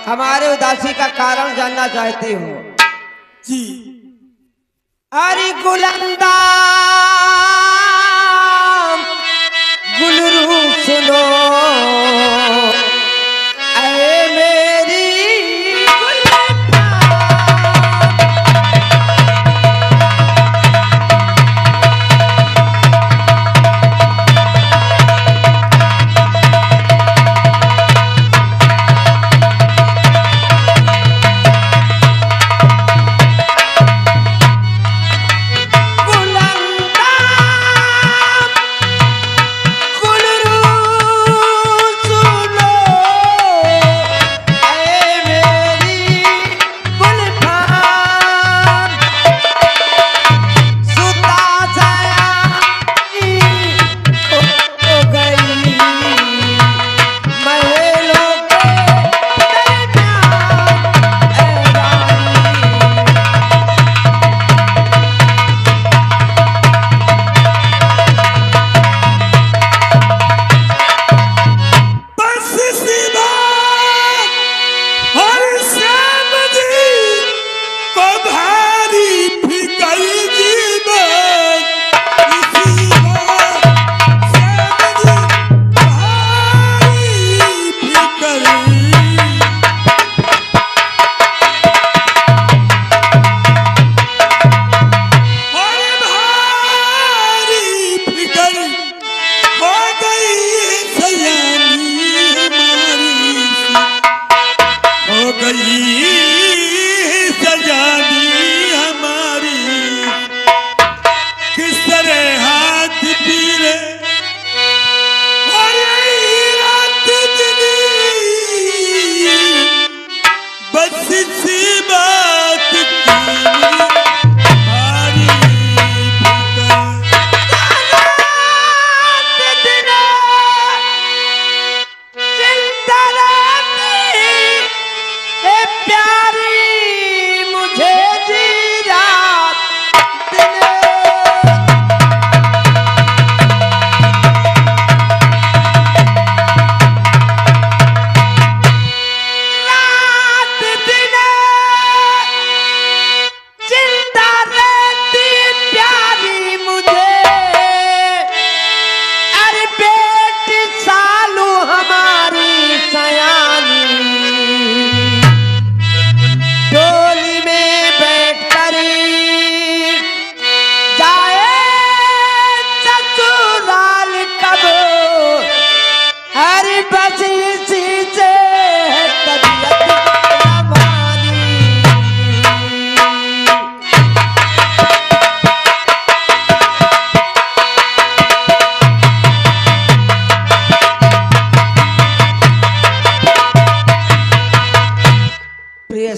हमारे उदासी का कारण जानना चाहती हूँ जी। अरे गुलंदा गुलरू सुनो ऐ मेरी गुलंदा।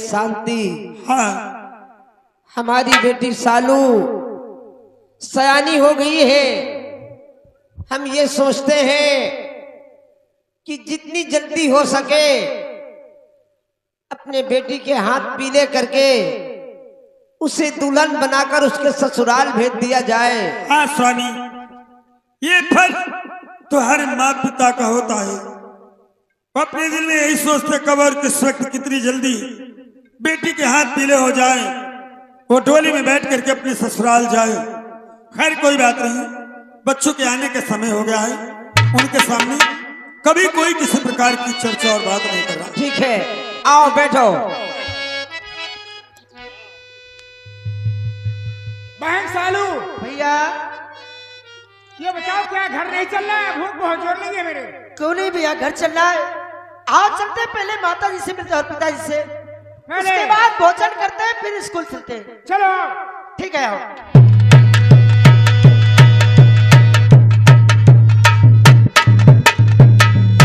शांति। हाँ। हमारी बेटी सालू सयानी हो गई है। हम ये सोचते हैं कि जितनी जल्दी हो सके अपने बेटी के हाथ पीले करके उसे दुल्हन बनाकर उसके ससुराल भेज दिया जाए। हाँ स्वामी, ये फल तो हर माँ पिता का होता है। वो अपने दिल में यही सोचते कबर किस वक्त कितनी जल्दी बेटी के हाथ पीले हो जाए, वो डोली में बैठ करके अपने ससुराल जाए। खैर कोई बात नहीं, बच्चों के आने का समय हो गया है। उनके सामने कभी कोई किसी प्रकार की चर्चा और बात नहीं कर रहा। ठीक है, आओ बैठो। बताओ क्या घर नहीं चल रहा है? भूख बहुत जोर लगी है मेरे। क्यों नहीं भैया, घर चलना है। आओ चलते हैं, पहले माता जी से मिलते हैं और पिताजी से, उसके बाद भोजन करते हैं, फिर स्कूल चलते हैं। चलो ठीक है, आओ।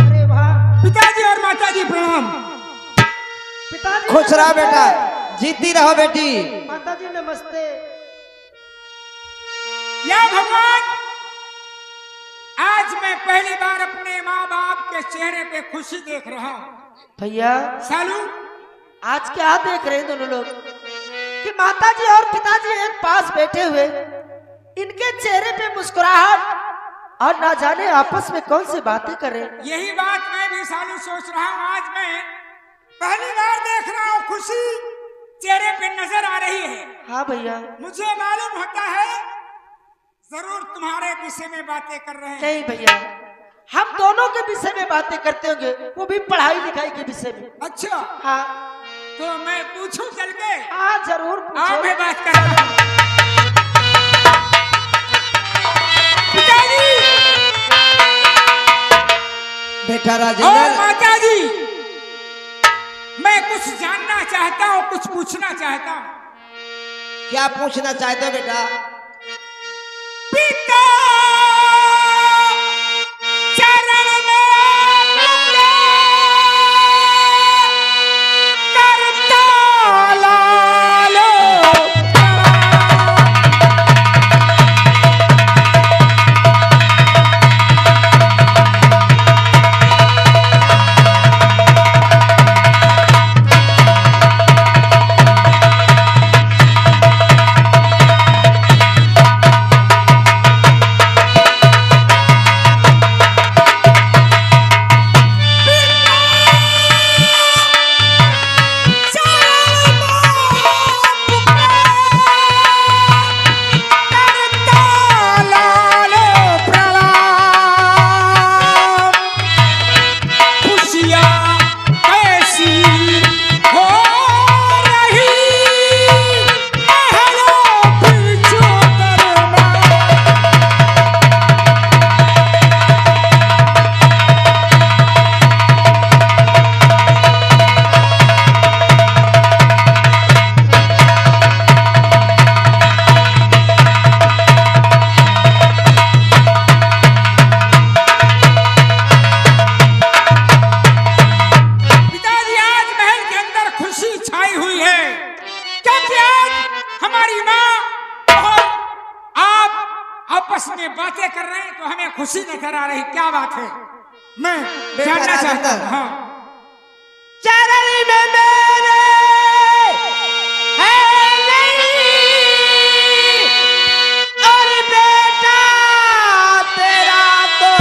अरे वाह, पिताजी और माताजी प्रणाम। पिताजी खुश रहो बेटा, जीती रहो बेटी। माताजी नमस्ते। या भगवान, आज मैं पहली बार अपने माँ बाप के चेहरे पे खुशी देख रहा हूँ। भैया सालू, आज क्या देख रहे हैं दोनों लोग कि माताजी और पिताजी एक पास बैठे हुए, इनके चेहरे पे मुस्कुराहट और ना जाने आपस में कौन सी बातें कर रहे हैं। यही बात मैं भी सालू सोच रहा हूँ। आज मैं पहली बार देख रहा हूँ, खुशी चेहरे पे नजर आ रही है। हाँ भैया, मुझे मालूम होता है जरूर तुम्हारे विषय में बातें कर रहे हैं। नहीं भैया, हम दोनों के विषय में बातें करते होंगे, वो भी पढ़ाई लिखाई के विषय में। अच्छा, हाँ तो मैं पूछूं चल के? हाँ जरूर आओ, मैं पूछो। बात करता हूं। पिताजी बेटा और राजेंद्र, माताजी, मैं कुछ जानना चाहता हूँ, कुछ पूछना चाहता हूँ। क्या पूछना चाहते हो बेटा? पिता चरण में करता लालो। बातें कर रहे हैं तो हमें खुशी नजर आ रही। क्या बात है, मैं जानना चाहता हूँ। हाँ, चरण में मेरे है नहीं और बेटा तेरा तो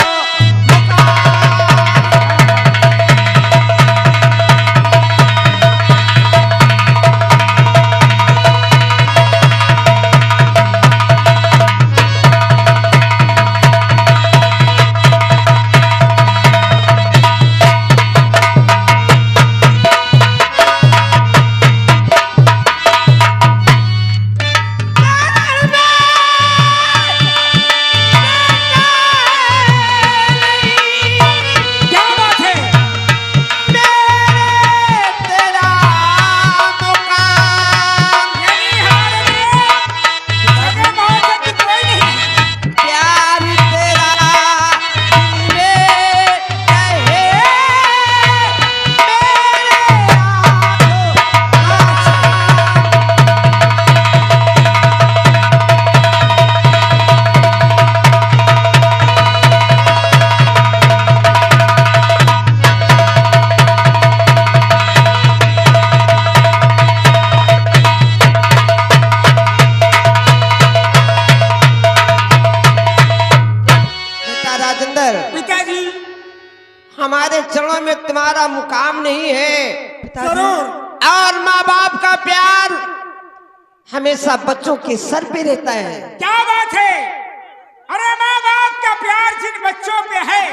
हमारे चरणों में तुम्हारा मुकाम नहीं है जरूर। और माँ बाप का प्यार हमेशा बच्चों के सर पे रहता है। क्या बात है, अरे माँ बाप का प्यार जिन बच्चों पे है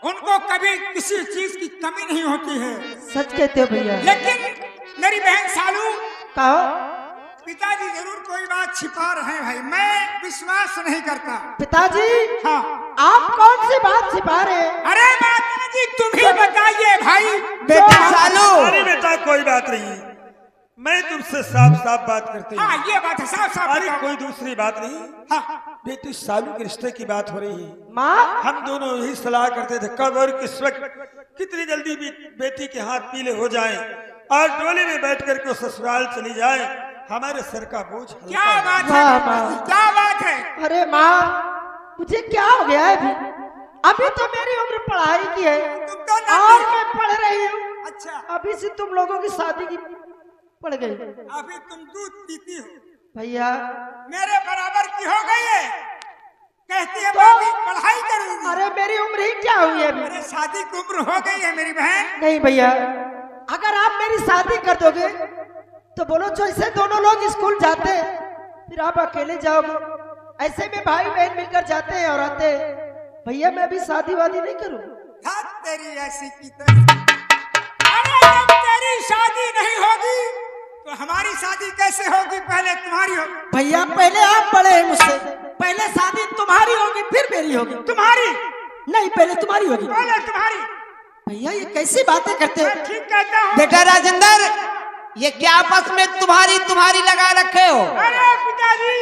उनको कभी किसी चीज की कमी नहीं होती है। सच कहते हो भैया। लेकिन मेरी बहन सालू, कहो। पिताजी जरूर कोई बात छिपा रहे हैं भाई, मैं विश्वास नहीं करता। पिताजी हाँ, आप कौन सी बात छिपा रहे हैं? अरे माता जी तुम ही बताइए भाई। बेटा सालू, अरे बेटा कोई बात नहीं, मैं तुमसे साफ साफ बात करती हूँ। हाँ ये बात है, साफ साफ अरे बताओ। कोई दूसरी बात नहीं, हाँ, बेटी सालू के रिश्ते की बात हो रही है। माँ हम दोनों यही सलाह करते थे कब और किस वक्त कितनी जल्दी भी बेटी के हाथ पीले हो जाएं और डोले में बैठ कर के ससुराल चली जाए, हमारे सर का बोझ हल्का क्या हो। बात वाह, है, वाह। क्या बात है। अरे माँ मुझे क्या हो गया है अभी तो मेरी उम्र पढ़ाई की है तुम तो ना और मैं पढ़ रही हूँ। अच्छा, अभी से तुम लोगों की शादी की पड़ गई। अभी तुम दूध पीती हो, भैया मेरे बराबर की हो गई है, कहती है तो- मैं भी पढ़ाई करूंगी। अरे मेरी उम्र ही क्या हुई है अभी? अरे शादी की उम्र हो गई है मेरी बहन। नहीं भैया, अगर आप मेरी शादी कर दोगे तो बोलो जैसे दोनों लोग स्कूल जाते फिर आप अकेले जाओगे, ऐसे में भाई बहन मिलकर जाते हैं और आते हैं। भैया मैं अभी शादी वादी नहीं करूँ। था तेरी ऐसी की तैसी। अरे जब तेरी शादी नहीं होगी तो हमारी शादी कैसे होगी, पहले तुम्हारी होगी। भैया पहले आप बड़े हैं मुझसे, पहले शादी तुम्हारी होगी फिर मेरी होगी। तुम्हारी नहीं पहले तुम्हारी होगी। पहले तुम्हारी। भैया ये कैसी बातें करते हो? मैं ठीक कहता हूँ। बेटा राजेंद्र, ये क्या आपस में तुम्हारी तुम्हारी लगा रखे हो? अरे पिताजी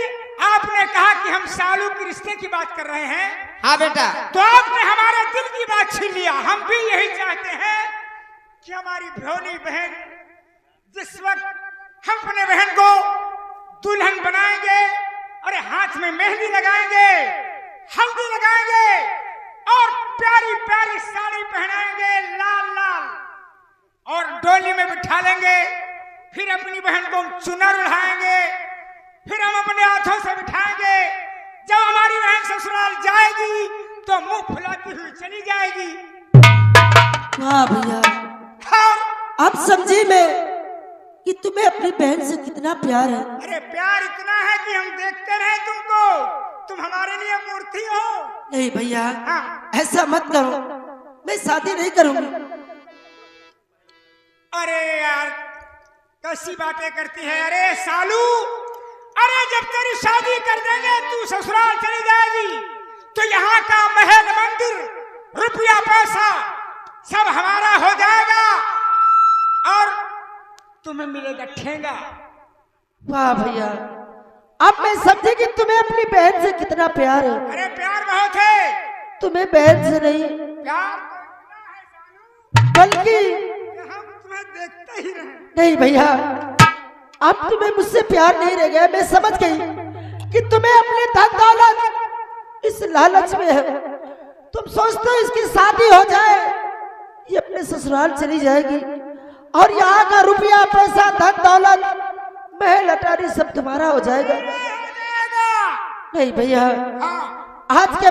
आपने कहा कि हम सालू के रिश्ते की बात कर रहे हैं, हाँ बेटा, तो आपने हमारे दिल की बात छीन लिया। हम भी यही चाहते हैं कि हमारी भोली बहन, जिस वक्त हम अपने बहन को दुल्हन बनाएंगे और हाथ में मेहंदी लगाएंगे, हल्दी लगाएंगे और प्यारी प्यारी साड़ी पहनाएंगे लाल लाल, और डोली में बिठा लेंगे, फिर अपनी बहन को चुनर उड़ाएंगे, फिर हम अपने हाथों से बिठाएंगे। जब हमारी बहन ससुराल जाएगी तो मुंह फुलाती हुई चली जाएगी। वाह भैया, और अब समझी मैं कि तुम्हें अपनी बहन से कितना प्यार है। अरे प्यार इतना है कि हम देखते रहे तुमको, तुम हमारे लिए मूर्ति हो। नहीं भैया हाँ। ऐसा मत करो, मैं शादी नहीं करूंगी। अरे यार कैसी बातें करती है। अरे सालू, अरे जब तेरी शादी कर देंगे तू ससुराल चली जाएगी तो यहाँ का महल मंदिर रुपया पैसा सब हमारा हो जाएगा और तुम्हें मिलेगा ठेंगा। वाह भैया, अब मैं समझी कि तुम्हें अपनी बहन से कितना प्यार है। अरे प्यार बहुत है। तुम्हें बहन से नहीं प्यार तो इतना है सालू बल्कि कि हम तुम्हें देखते ही रहे। नहीं भैया, अब तुम्हें मुझसे प्यार नहीं रह गया। मैं समझ गई कि तुम्हें अपने धन दौलत इस लालच में है। तुम सोचते हो इसकी शादी हो जाए, ये अपने ससुराल चली जाएगी और यहाँ का रुपया पैसा धन दौलत महल अटारी सब तुम्हारा हो जाएगा। नहीं भैया, हाँ, आज के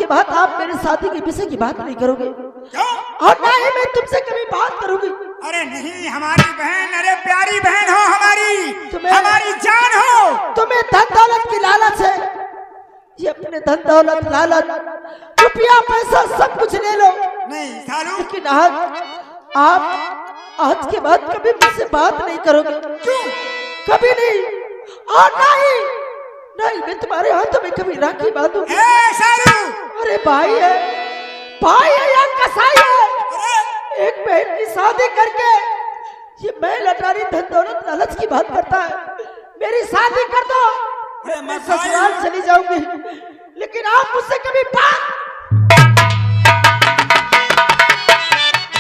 बाद आप मेरी शादी के विषय की बात नहीं करोगे क्यों? और ना ही मैं तुमसे कभी बात करूंगी। अरे नहीं हमारी बहन, अरे प्यारी बहन हो हमारी, तुम्हें- हमारी जान हो। तुम्हें धन दौलत की लालच है, ये अपने धन दौलत लालच रुपया पैसा सब कुछ ले लो, नहीं सालू, लेकिन आप आज के बाद कभी मुझसे बात नहीं करोगे। क्यों? कभी नहीं, और नहीं मैं तुम्हारे हाथों में कभी राखी बांधूंगी। ए सालू, अरे भाई है या कसाई है, एक बहन की शादी करके ये मैं लटारी धन दौलत लालच की बात करता है। मेरी शादी कर दो, अरे मैं मसाई। ससुराल चली जाऊंगी, लेकिन आप मुझसे कभी बात।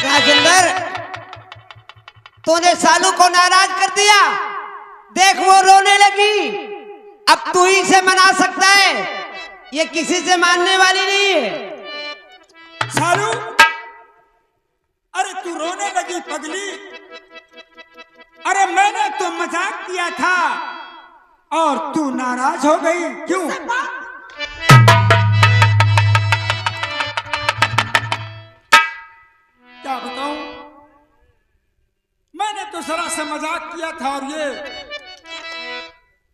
राजेंद्र, तूने सालू को नाराज कर दिया। देख वो रोने लगी, अब तू ही से मना सकता है, ये किसी से मानने वाली नहीं है। सालू, अरे तू रोने लगी पगली। अरे मैंने तो मजाक किया था और तू नाराज हो गई, क्यों? क्या बताऊं, मैंने तो जरा सा मजाक किया था और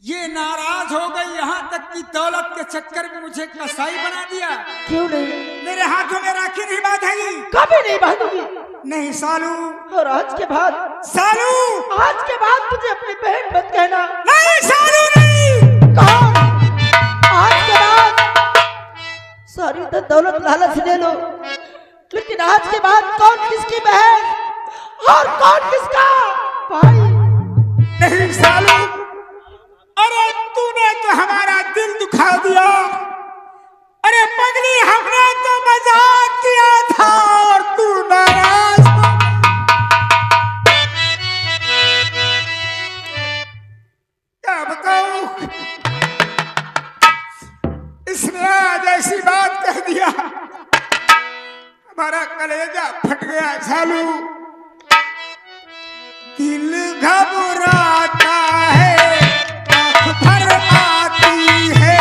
ये नाराज हो गई, यहाँ तक कि दौलत के चक्कर में मुझे कसाई बना दिया। क्यों नहीं? मेरे हाथों में राखी नहीं बांधेगी। कभी नहीं बांधूंगी। नहीं सालू, और आज के बाद सालू आज के बाद तुझे अपनी बहन मत कहना। नहीं सालू नहीं। कौन? आज के बाद सारी धन दौलत लालच ले लो, लेकिन आज के बाद कौन किसकी बहन और कौन किसका भाई? नहीं सालू, अरे तूने तो हमारा दिल दुखा दिया। अरे पगली, हमने तो मजाक किया था और तू नाराज। क्या बताऊं, इसने आज ऐसी बात कह दिया, हमारा कलेजा फट गया सालू। दिल घबराता है, आँख भर आती है।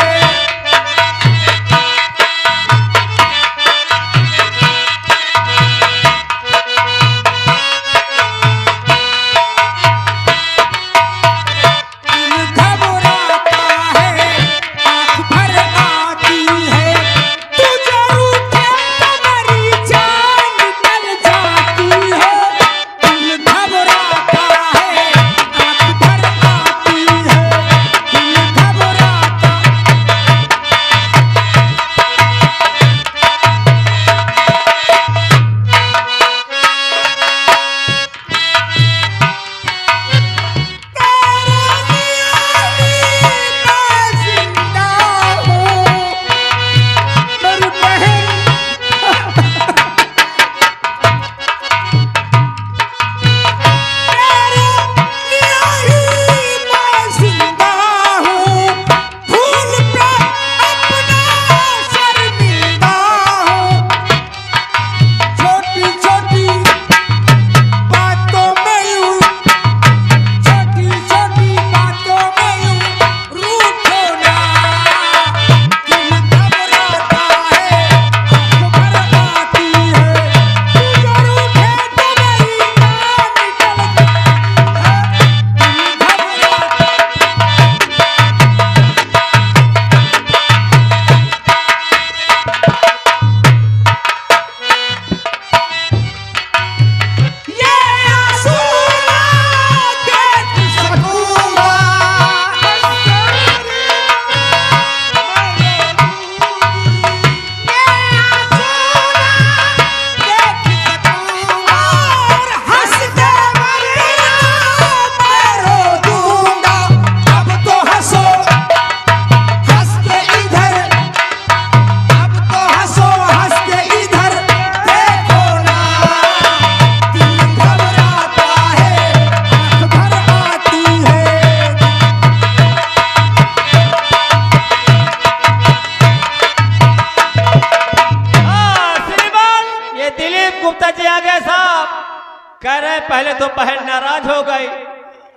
कह रहे पहले तो बहन नाराज हो गई,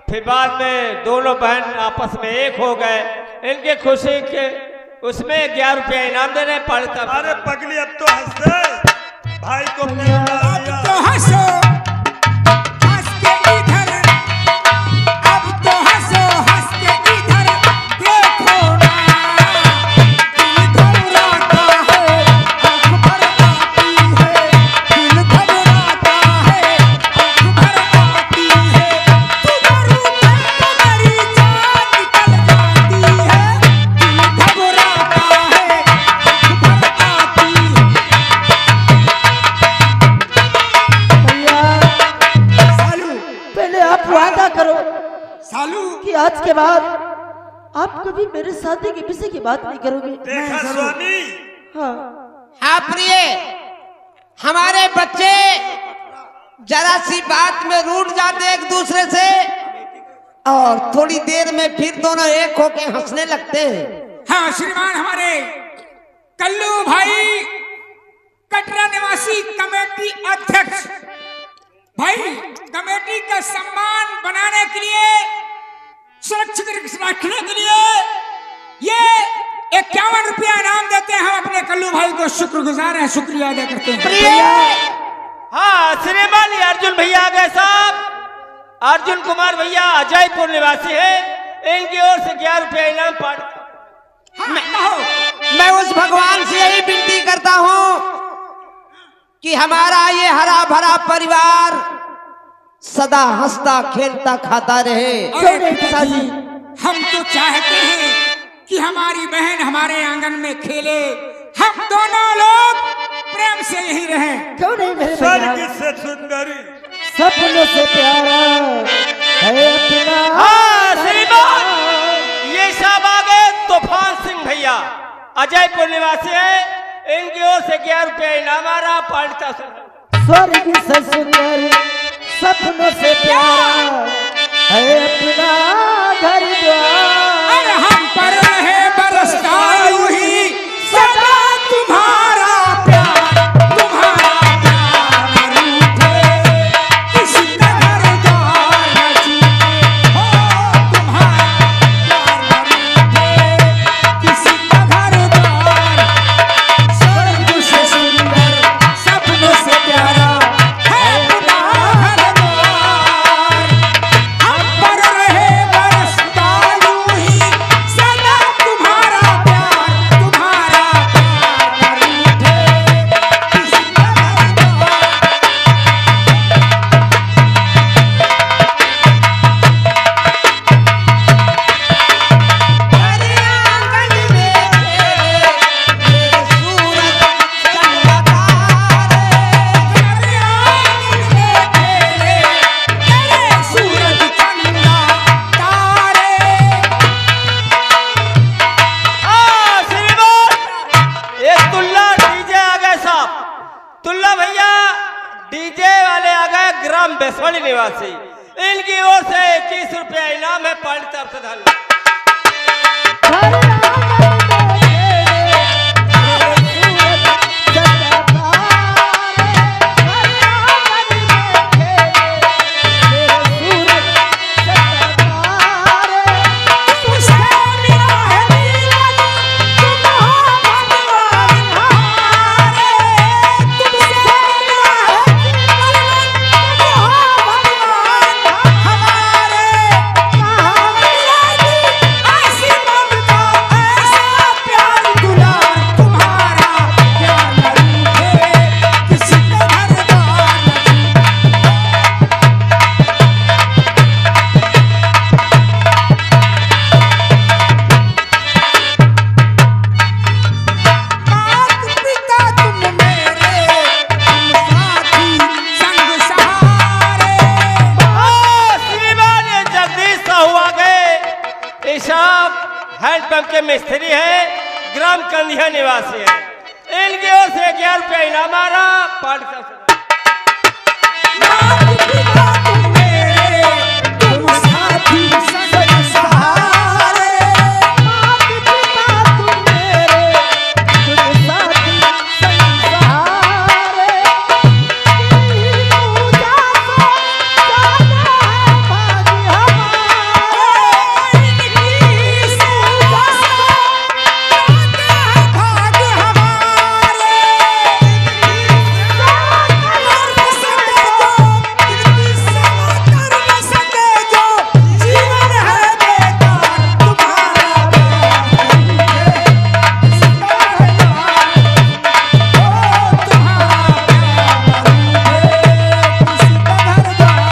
फिर बाद में दोनों बहन आपस में एक हो गए। इनके खुशी के उसमें 11 रुपया इनाम देने पड़ता। अरे पगली अब तो हंस दे, भाई को अब तो हंसो, हंस के इधर, अब तो हंसो, हंस के इधर देखो ना, दिल घबराता है, आँख भर आती है, दिल घबराता है, आँख भर आती है, तू जरूर है तो मेरी जान निकल जाती है, दिल घबराता है, आँख भर आती है। पहले आप वादा करो सालू कि आज के बाद आप कभी मेरे शादी के विषय की बात नहीं करोगे। देखा स्वामी, हाँ हाँ प्रिय, हमारे बच्चे जरा सी बात में रूठ जाते एक दूसरे से और थोड़ी देर में फिर दोनों एक होके हंसने लगते हैं। हाँ श्रीमान, हमारे कल्लू भाई कटरा निवासी कमेटी अध्यक्ष भाई, कमेटी का सम्मान बनाने के लिए, सुरक्षित रखने के लिए ये 51 रुपया इनाम देते हैं। हम अपने कल्लू भाई को शुक्रगुजार हैं, शुक्रिया अदा करते हैं। प्रिय, हाँ श्रीमान, ये अर्जुन भैया आ गए साहब। अर्जुन कुमार भैया अजयपुर निवासी है, इनकी ओर से 11 रुपया इनाम पड़। मैं उस भगवान से यही विनती करता हूँ कि हमारा ये हरा भरा परिवार सदा हंसता खेलता खाता रहे। अरे पिताजी, हम तो चाहते हैं कि हमारी बहन हमारे आंगन में खेले, हम दोनों लोग प्रेम से यही रहें। क्यों नहीं मेरे स्वर्ग भैया, से सुंदरी सपनों से प्यारा है अपना। हाँ श्रीमान, ये सब आ गए तूफान सिंह भैया, अजयपुर निवासी है। इनकी ओर से 11 रुपये इनाम आ रहा। पालिता स्वर्ग से सुंदर सपनों से प्यारा है अपना घर द्वार। और हम पर रहे बरसता यूं ही सदा तुम्हारा प्यार, तुम्हारा प्यार न रूठे, किसी का घरदार न छूटे। हो तुम्हारा प्यार न रूठे, किसी का घरदार। स्वर्ग से सुंदर सपनों से प्यारा है अपना घर द्वार। हम पर रहे बरसता यूं ही सदा तुम्हारा प्यार, तुम्हारा प्यार न रूठे, किसी का घरदार। अरे आंगन में खेले सूरज चंदा तारे। तेरे आंगन में खेले तेरे सूरज चंदा तारे। श्रीमान, ये तुल्ला डीजे आ गए साहब। तुल्ला भैया डीजे वाले आ गए, ग्राम बेसवाड़ी निवासी। इनकी ओर से 21 रुपया इनाम है। पालिता से धन्यवाद। तुझसे मिला है जीवन, तुम हो भगवान हमारे। तुझसे मिला है जीवन, तुम हो भगवान हमारे। कहाँ मिलेगी ऐसी ममता, ऐसा प्यार दुलार, तुम्हारा प्यार न रूठे, किसी का घरदार न छूटे। मात पिता तुम मेरे, तुम साथी संग सहारे। श्रीमान, ये जगदीश साहू आ गए। ईशाब हैंडपंप के मिस्त्री है, ग्राम कंधिया निवासी है। इनकी ओर से 11 रुपया इनाम आ रहा। पालिता से मात पिता तुम मेरे, तुम साथी संग सहारे। मात पिता तुम मेरे, तुम साथी संग सहारे। तेरी पूजा को जाना है भाग हमारे। इनकी सेवा से जाता है भाग हमारे। इनकी सेवा कर न सके जो, इनकी सेवा कर न सके जो, जीवन है बेकार, तुम्हारा प्यार न रूठे, किसी का घरदार। ओ तुम्हारा प्यार न रूठे, किसी का घरदार।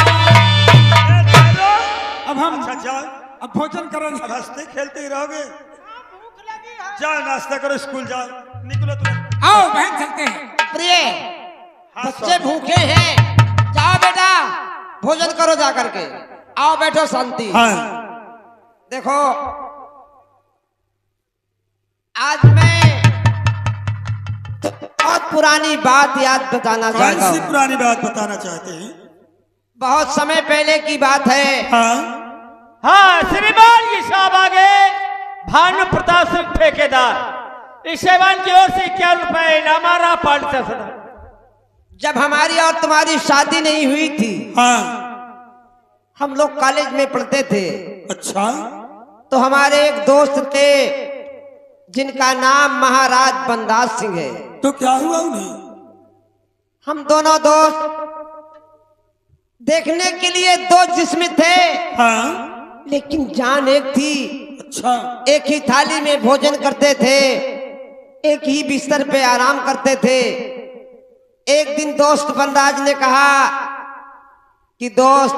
अब हम अच्छा जाओ, अब भोजन करेंगे। अब हंसते खेलते ही रहोगे। जाओ नाश्ता करो, स्कूल जाओ, निकलो तुरंत। आओ बहन चलते हैं। प्रिय हाँ, बच्चे स्वामी। भूखे हैं, जाओ बेटा भोजन करो जा करके। आओ बैठो शांति। हाँ देखो आज मैं बहुत पुरानी बात याद बताना कौन चाहता सी हूँ। पुरानी बात बताना चाहते हैं? बहुत समय पहले की बात है। हाँ हाँ श्रीमान, ये साहब आ गए। भानु प्रताप सिंह ठेकेदार, इस सेवान की ओर से 21 रुपये इनाम आ रहा। पालिता से धन्यवाद। जब हमारी और तुम्हारी शादी नहीं हुई थी, हाँ। हम लोग कॉलेज में पढ़ते थे। अच्छा, तो हमारे एक दोस्त थे जिनका नाम महाराज बनदास सिंह है। तो क्या हुआ उन्हें? हम दोनों दोस्त देखने के लिए दो जिस्म थे, हाँ। लेकिन जान एक थी। अच्छा, एक ही थाली में भोजन करते थे, एक ही बिस्तर पे आराम करते थे। एक दिन दोस्त बनराज ने कहा कि दोस्त,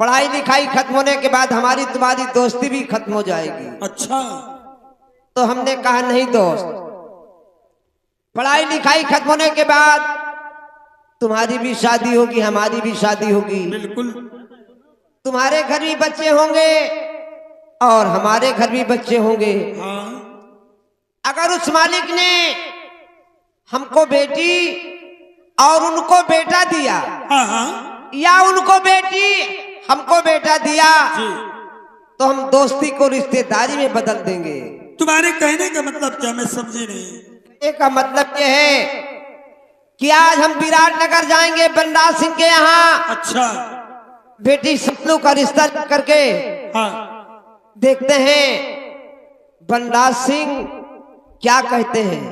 पढ़ाई लिखाई खत्म होने के बाद हमारी तुम्हारी दोस्ती भी खत्म हो जाएगी। अच्छा, तो हमने कहा नहीं दोस्त, पढ़ाई लिखाई खत्म होने के बाद तुम्हारी भी शादी होगी, हमारी भी शादी होगी, बिल्कुल। तुम्हारे घर भी बच्चे होंगे और हमारे घर भी बच्चे होंगे। हाँ, अगर उस मालिक ने हमको बेटी और उनको बेटा दिया, हाँ, हाँ, या उनको बेटी हमको बेटा दिया, जी। तो हम दोस्ती को रिश्तेदारी में बदल देंगे। तुम्हारे कहने का मतलब क्या, मैं समझी नहीं। कहने का मतलब यह है कि आज हम विराटनगर जाएंगे बनराज सिंह के यहाँ। अच्छा, बेटी सपनू का रिश्ता करके हाँ, देखते हैं बनराज सिंह क्या कहते हैं।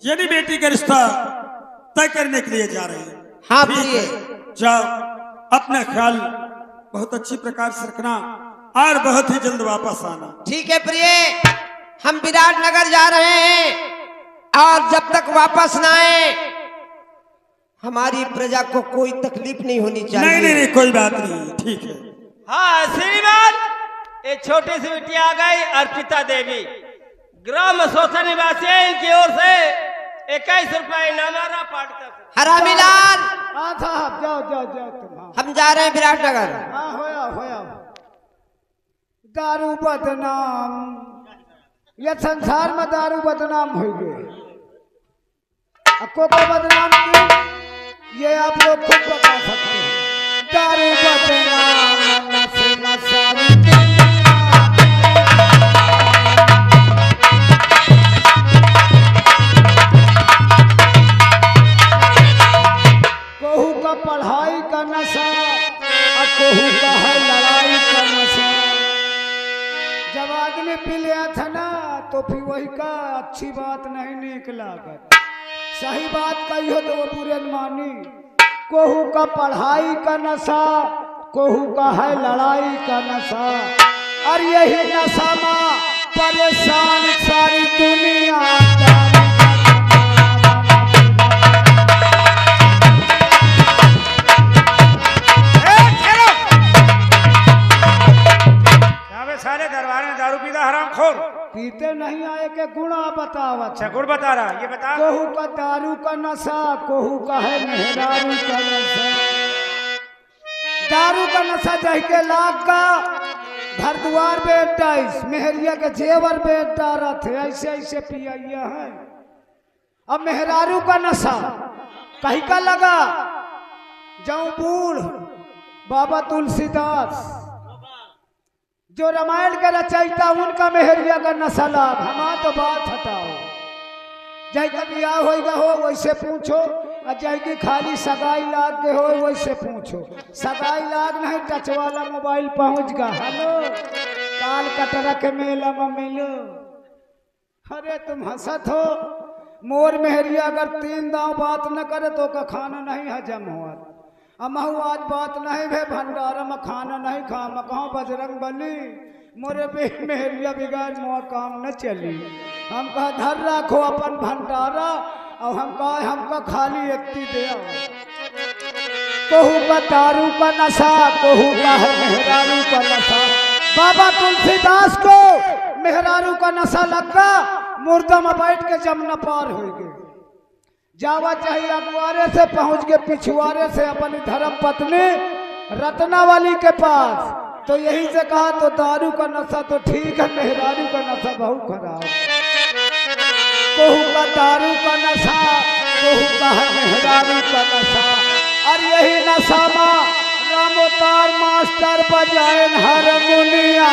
यानी बेटी का रिश्ता तय करने के लिए जा रहे हैं। हाँ ठीक प्रिय, है, जाओ, अपना ख्याल बहुत अच्छी प्रकार से रखना और बहुत ही जल्द वापस आना। ठीक है प्रिय, हम विराटनगर जा रहे हैं और जब तक वापस ना आए हमारी प्रजा को कोई तकलीफ नहीं होनी चाहिए। नहीं नहीं नहीं, कोई बात नहीं, ठीक है। हाँ श्रीमान, ये छोटी सी बिटिया आ गई अर्पिता देवी, ग्राम सोसा निवासी है। इनकी ओर से 21 रुपए इनाम आ रहा पार्टी तरफ से। हरामी लाल, हाँ साहब, जाओ जाओ जाओ तुम। हाँ हम जा रहे हैं विराटनगर। हाँ, होया होया। दारू बदनाम, ये संसार में दारू बदनाम हो गए। को बदनाम की ये आप लोग खुद बता सकते हैं। दारू बदनाम नशे नशारी कोहू का पढ़ाई का नशा और कोहू का है लड़ाई का नशा। जब आदमी पी लिया था ना तो फिर वही का अच्छी बात नहीं निकला कर, सही बात कही हो तो वो बुरे न मानी। कोहू का पढ़ाई का नशा, कोहू का है लड़ाई का नशा, और यही नशा में परेशान सारी दुनिया। सारे दरबार में दारू पीता हराम खोर। पीते नहीं आए के गुणा बतावा। अच्छा, गुड़ बता रहा, ये बता। कोहू का दारू का नशा, कोहू का है मेहरारू का नशा। दारू का नशा जह के लाख का घर द्वार बेटा, मेहरिया के जेवर बेटा रथे, ऐसे ऐसे पिया है। अब मेहरारू का नशा कहीं का लगा, जाऊं बूढ़ बाबा तुलसीदास जो रामायण के रचयिता, उनका मेहरिया का नशा लाभ। हमारा तो बात हटाओ, जय का बियाह होगा हो वैसे पूछो, और जय की खाली सगाई लाग के हो वैसे पूछो। सगाई लाग नहीं, टच वाला मोबाइल पहुंच गया, हेलो काल कटरा के मेला में मिलो। अरे तुम हंसत हो, मोर मेहरिया अगर 3 दांव बात न करे तो का खाना नहीं हजम हुआ। अमहू आज बात नहीं भे, भंडारा में खाना नहीं खा, मैं कहूँ बजरंग बली मोरे पे मेहरिया बिगाड़ मोर काम न चली। हम कहा धर रखो अपन भंडारा, और हम कहा हमका खाली एकती दे। कोहू का दारू का नशा, कोहू का है मेहरारू का नशा। बाबा तुलसीदास को मेहरारू का नशा लगा, मुर्दा में बैठ के जमुना पार हो गए। जावा चाहिए अगवारे से पहुंच के पिछुआरे से अपनी धर्म पत्नी रत्नावली के पास। तो यही से कहा तो दारू का नशा तो ठीक है, मेहरारू का नशा बहुत खराब। कोहू का दारू का नशा, कोहू का है मेहरारू का नशा, और यही नशा में रामोतार मास्टर बजाए हारमोनिया।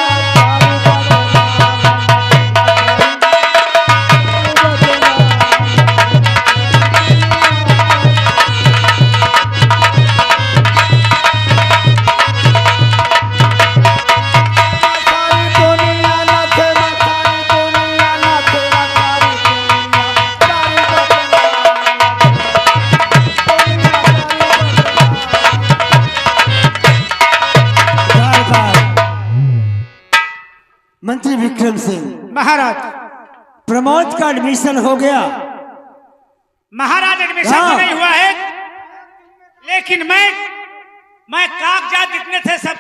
मंत्री विक्रम सिंह महाराज, प्रमोद का एडमिशन हो गया। महाराज एडमिशन तो नहीं हुआ है, लेकिन मैं मैं कागजात जितने थे सब